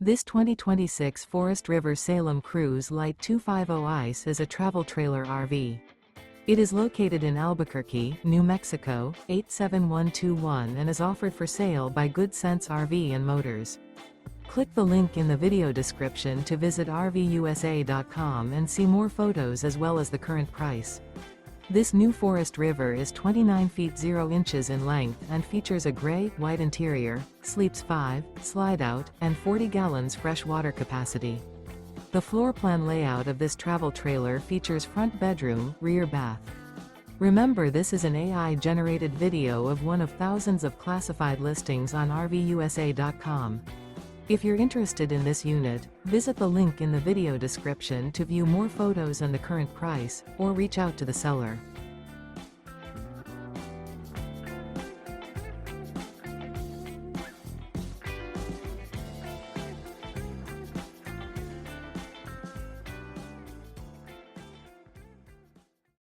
This 2026 Forest River Salem Cruise Lite 250 ICE is a travel trailer RV. It is located in Albuquerque, New Mexico, 87121 and is offered for sale by Good Sense RV and Motors. Click the link in the video description to visit RVUSA.com and see more photos as well as the current price. This new Forest River is 29 feet 0 inches in length and features a gray-white interior, sleeps 5, Slideout, and 40 gallons fresh water capacity. The floor plan layout of this travel trailer features front bedroom, rear bath. Remember, this is an AI-generated video of one of thousands of classified listings on RVUSA.com. If you're interested in this unit, visit the link in the video description to view more photos and the current price, or reach out to the seller.